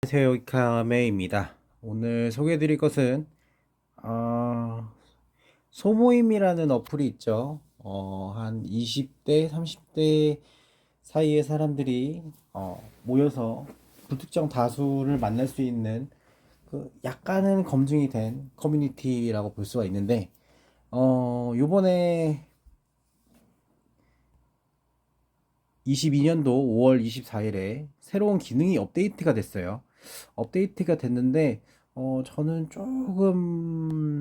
안녕하세요, 이카메입니다. 오늘 소개해드릴 것은 소모임이라는 어플이 있죠. 한 20대, 30대 사이의 사람들이 모여서 불특정 다수를 만날 수 있는 그 약간은 검증이 된 커뮤니티라고 볼 수가 있는데, 요번에 22년도 5월 24일에 새로운 기능이 업데이트가 됐어요. 업데이트가 됐는데 저는 조금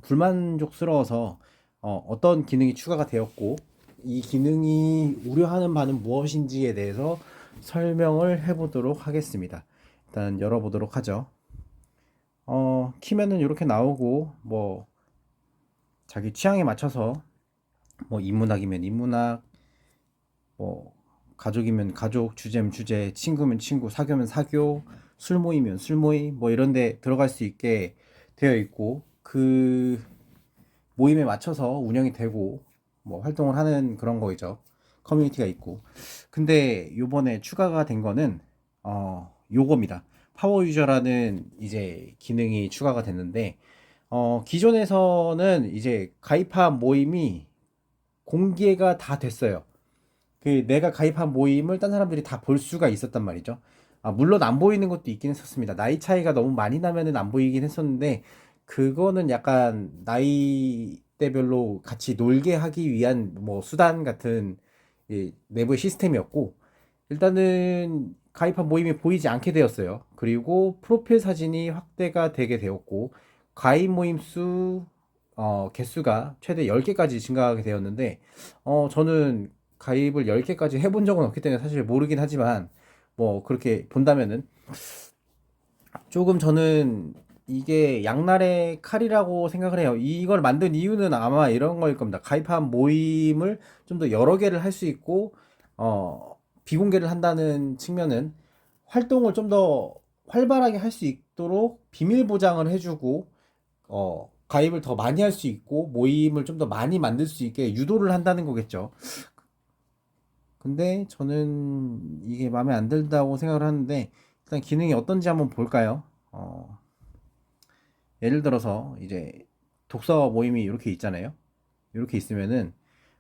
불만족스러워서 어떤 기능이 추가가 되었고 이 기능이 우려하는 바는 무엇인지에 대해서 설명을 해보도록 하겠습니다. 일단 열어보도록 하죠. 키면은 이렇게 나오고 뭐 자기 취향에 맞춰서 뭐 인문학이면 인문학, 뭐 가족이면 가족, 주제면 주제, 친구면 친구, 사교면 사교, 술 모이면 술 모임, 뭐 이런 데 들어갈 수 있게 되어 있고 그 모임에 맞춰서 운영이 되고 뭐 활동을 하는 그런 거이죠. 커뮤니티가 있고. 근데 요번에 추가가 된 거는 요겁니다. 파워 유저라는 이제 기능이 추가가 됐는데 기존에서는 이제 가입한 모임이 공개가 다 됐어요. 그 내가 가입한 모임을 딴 사람들이 다 볼 수가 있었단 말이죠. 물론 안 보이는 것도 있긴 했었습니다. 나이 차이가 너무 많이 나면은 안 보이긴 했었는데, 그거는 약간 나이대별로 같이 놀게 하기 위한 뭐 수단 같은 내부의 시스템이었고, 일단은 가입한 모임이 보이지 않게 되었어요. 그리고 프로필 사진이 확대가 되게 되었고, 가입 모임 개수가 최대 10개까지 증가하게 되었는데, 저는 가입을 10개까지 해본 적은 없기 때문에 사실 모르긴 하지만, 뭐, 그렇게 본다면은, 조금 저는 이게 양날의 칼이라고 생각을 해요. 이걸 만든 이유는 아마 이런 거일 겁니다. 가입한 모임을 좀 더 여러 개를 할 수 있고, 비공개를 한다는 측면은 활동을 좀 더 활발하게 할 수 있도록 비밀 보장을 해주고, 가입을 더 많이 할 수 있고, 모임을 좀 더 많이 만들 수 있게 유도를 한다는 거겠죠. 근데 저는 이게 마음에 안 든다고 생각을 하는데, 일단 기능이 어떤지 한번 볼까요? 예를 들어서 이제 독서 모임이 이렇게 있잖아요. 이렇게 있으면은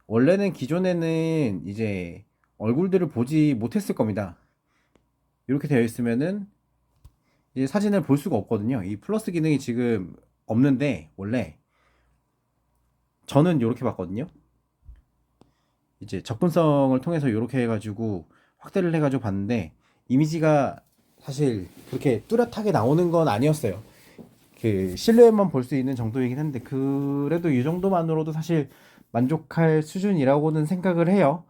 원래는 기존에는 이제 얼굴들을 보지 못했을 겁니다. 이렇게 되어 있으면은 이제 사진을 볼 수가 없거든요. 이 플러스 기능이 지금 없는데 원래 저는 이렇게 봤거든요. 이제 접근성을 통해서 이렇게 해가지고 확대를 해가지고 봤는데 이미지가 사실 그렇게 뚜렷하게 나오는 건 아니었어요. 그 실루엣만 볼 수 있는 정도이긴 한데 그래도 이 정도만으로도 사실 만족할 수준이라고는 생각을 해요.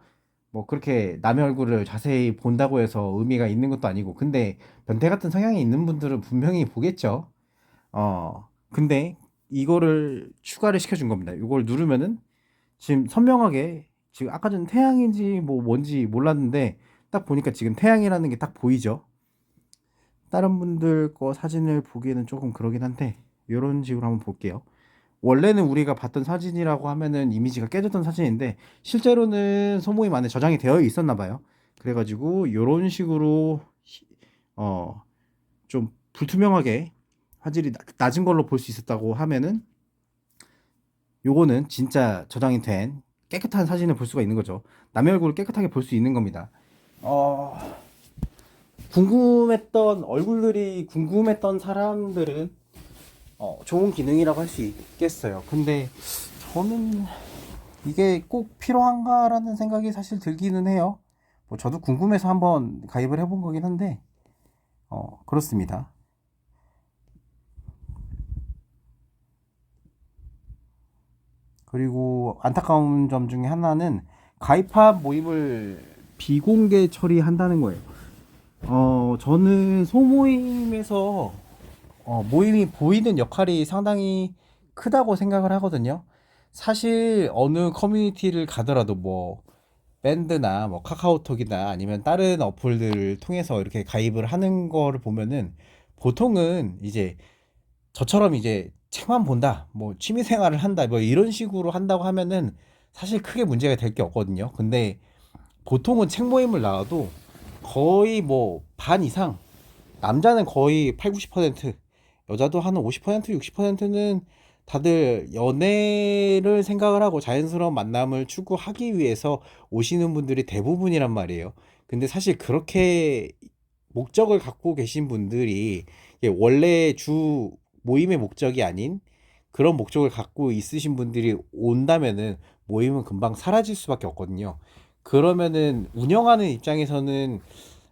뭐 그렇게 남의 얼굴을 자세히 본다고 해서 의미가 있는 것도 아니고 근데 변태 같은 성향이 있는 분들은 분명히 보겠죠. 근데 이거를 추가를 시켜준 겁니다. 이걸 누르면은 지금 선명하게 지금 아까 전 태양인지 뭐 뭔지 몰랐는데 딱 보니까 지금 태양이라는 게 딱 보이죠. 다른 분들 거 사진을 보기에는 조금 그러긴 한데 이런 식으로 한번 볼게요. 원래는 우리가 봤던 사진이라고 하면은 이미지가 깨졌던 사진인데 실제로는 소모임 안에 저장이 되어 있었나 봐요. 그래가지고 이런 식으로 어 좀 불투명하게 화질이 낮은 걸로 볼 수 있었다고 하면은 요거는 진짜 저장이 된 깨끗한 사진을 볼 수가 있는 거죠. 남의 얼굴을 깨끗하게 볼 수 있는 겁니다. 어, 궁금했던 얼굴들이 궁금했던 사람들은 좋은 기능이라고 할 수 있겠어요. 근데 저는 이게 꼭 필요한가라는 생각이 사실 들기는 해요. 뭐 저도 궁금해서 한번 가입을 해본 거긴 한데 그렇습니다. 그리고 안타까운 점 중에 하나는 가입한 모임을 비공개 처리한다는 거예요. 저는 소모임에서 모임이 보이는 역할이 상당히 크다고 생각을 하거든요. 사실 어느 커뮤니티를 가더라도 뭐 밴드나 뭐 카카오톡이나 아니면 다른 어플들을 통해서 이렇게 가입을 하는 거를 보면은 보통은 이제 저처럼 이제 책만 본다, 뭐 취미 생활을 한다, 뭐 이런 식으로 한다고 하면은 사실 크게 문제가 될 게 없거든요. 근데 보통은 책 모임을 나와도 거의 뭐 반 이상 남자는 거의 8, 90%, 여자도 한 50%, 60%는 다들 연애를 생각을 하고 자연스러운 만남을 추구하기 위해서 오시는 분들이 대부분이란 말이에요. 근데 사실 그렇게 목적을 갖고 계신 분들이 이게 원래 주 모임의 목적이 아닌 그런 목적을 갖고 있으신 분들이 온다면은 모임은 금방 사라질 수밖에 없거든요. 그러면은 운영하는 입장에서는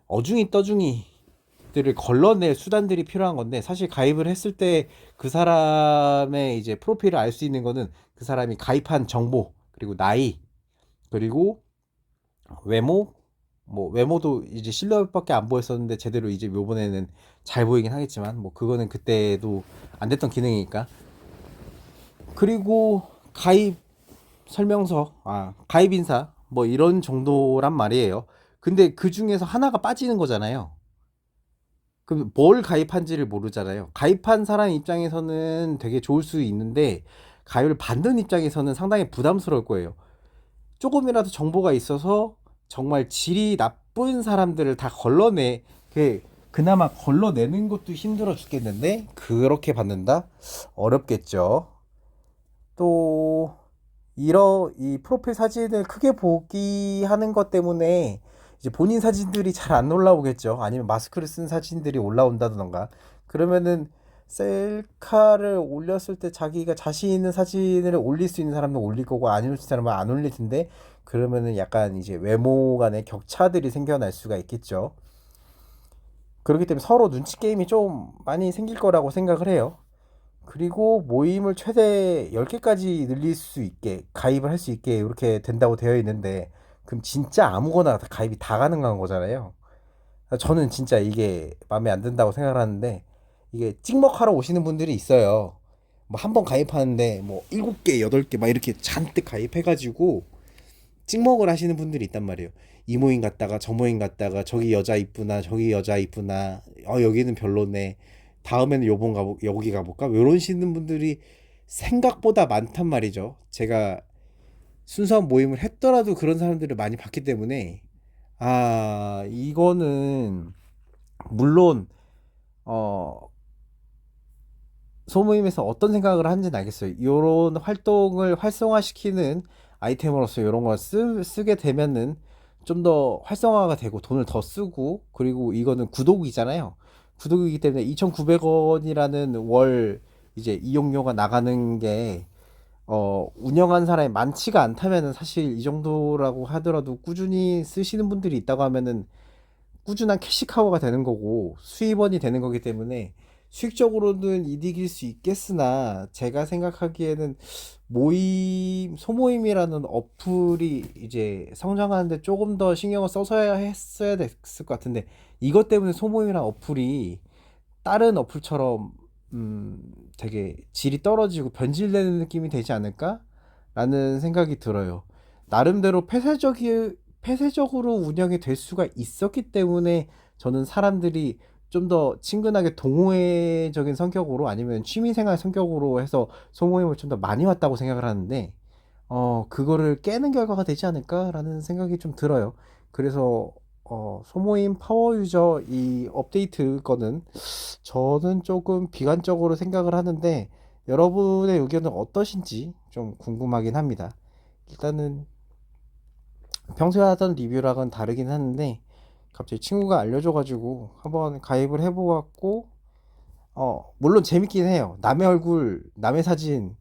어중이 떠중이들을 걸러낼 수단들이 필요한 건데, 사실 가입을 했을 때 그 사람의 이제 프로필을 알 수 있는 거는 그 사람이 가입한 정보, 그리고 나이, 그리고 외모, 뭐 외모도 이제 실루엣밖에 안 보였었는데 제대로 이제 요번에는 잘 보이긴 하겠지만 뭐 그거는 그때도 안 됐던 기능이니까. 그리고 가입 설명서, 가입 인사 뭐 이런 정도란 말이에요. 근데 그 중에서 하나가 빠지는 거잖아요. 그럼 뭘 가입한지를 모르잖아요. 가입한 사람 입장에서는 되게 좋을 수 있는데 가입을 받는 입장에서는 상당히 부담스러울 거예요. 조금이라도 정보가 있어서 정말 질이 나쁜 사람들을 다 걸러내, 그나마 걸러내는 것도 힘들어 죽겠는데 그렇게 받는다? 어렵겠죠. 또 이 프로필 사진을 크게 보기 하는 것 때문에 이제 본인 사진들이 잘 안 올라오겠죠. 아니면 마스크를 쓴 사진들이 올라온다던가. 그러면은 셀카를 올렸을 때 자기가 자신 있는 사진을 올릴 수 있는 사람은 올릴 거고 안 올릴 사람은 안 올릴 텐데, 그러면은 약간 이제 외모 간의 격차들이 생겨날 수가 있겠죠. 그렇기 때문에 서로 눈치 게임이 좀 많이 생길 거라고 생각을 해요. 그리고 모임을 최대 10개까지 늘릴 수 있게, 가입을 할 수 있게 이렇게 된다고 되어 있는데, 그럼 진짜 아무거나 다 가입이 다 가능한 거잖아요. 저는 진짜 이게 마음에 안 든다고 생각을 하는데, 이게 찍먹하러 오시는 분들이 있어요. 뭐 한 번 가입하는데 뭐 7개, 8개 막 이렇게 잔뜩 가입해가지고 찍먹을 하시는 분들이 있단 말이에요. 이 모임 갔다가 저 모임 갔다가 저기 여자 이쁘나 저기 여자 이쁘나, 여기는 별로네, 다음에는 여기 가볼까, 이런 시는 분들이 생각보다 많단 말이죠. 제가 순수한 모임을 했더라도 그런 사람들을 많이 봤기 때문에, 이거는 물론 어 소모임에서 어떤 생각을 하는지는 알겠어요. 이런 활동을 활성화시키는 아이템으로서 이런 걸 쓰게 되면은 좀 더 활성화가 되고 돈을 더 쓰고, 그리고 이거는 구독이잖아요. 구독이기 때문에 2,900원이라는 월 이제 이용료가 나가는 게, 운영한 사람이 많지가 않다면은 사실 이 정도라고 하더라도 꾸준히 쓰시는 분들이 있다고 하면은 꾸준한 캐시카우가 되는 거고 수입원이 되는 거기 때문에 수익적으로는 이득일 수 있겠으나, 제가 생각하기에는 소모임이라는 어플이 이제 성장하는데 조금 더 신경을 써서야 했어야 됐을 것 같은데, 이것 때문에 소모임이라는 어플이 다른 어플처럼 되게 질이 떨어지고 변질되는 느낌이 되지 않을까? 라는 생각이 들어요. 나름대로 폐쇄적으로 운영이 될 수가 있었기 때문에 저는 사람들이 좀 더 친근하게 동호회적인 성격으로 아니면 취미생활 성격으로 해서 소모임을 좀 더 많이 왔다고 생각을 하는데, 그거를 깨는 결과가 되지 않을까라는 생각이 좀 들어요. 그래서 소모임 파워 유저 이 업데이트 거는 저는 조금 비관적으로 생각을 하는데, 여러분의 의견은 어떠신지 좀 궁금하긴 합니다. 일단은 평소에 하던 리뷰랑은 다르긴 하는데 갑자기 친구가 알려줘가지고 한번 가입을 해보았고, 물론 재밌긴 해요. 남의 얼굴, 남의 사진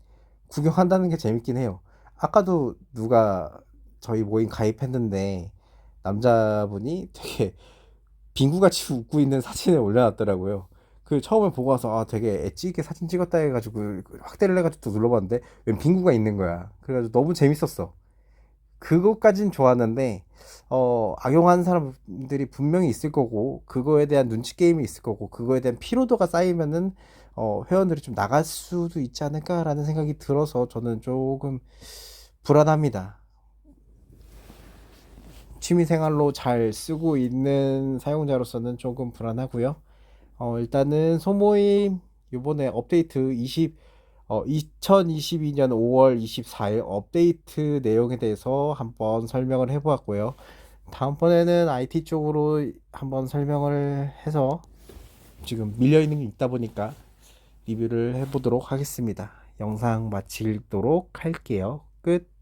구경한다는 게 재밌긴 해요. 아까도 누가 저희 모임 가입했는데 남자분이 되게 빙구같이 웃고 있는 사진을 올려놨더라고요. 그 처음에 보고 와서 되게 엣지 있게 사진 찍었다 해가지고 확대를 해가지고 또 눌러봤는데 웬 빙구가 있는 거야. 그래가지고 너무 재밌었어. 그것까진 좋았는데, 악용하는 사람들이 분명히 있을 거고 그거에 대한 눈치 게임이 있을 거고 그거에 대한 피로도가 쌓이면은 회원들이 좀 나갈 수도 있지 않을까라는 생각이 들어서 저는 조금 불안합니다. 취미생활로 잘 쓰고 있는 사용자로서는 조금 불안하고요. 일단은 소모임 요번에 업데이트 2022년 5월 24일 업데이트 내용에 대해서 한번 설명을 해보았고요. 다음번에는 IT 쪽으로 한번 설명을 해서 지금 밀려있는 게 있다 보니까 리뷰를 해보도록 하겠습니다. 영상 마치도록 할게요. 끝.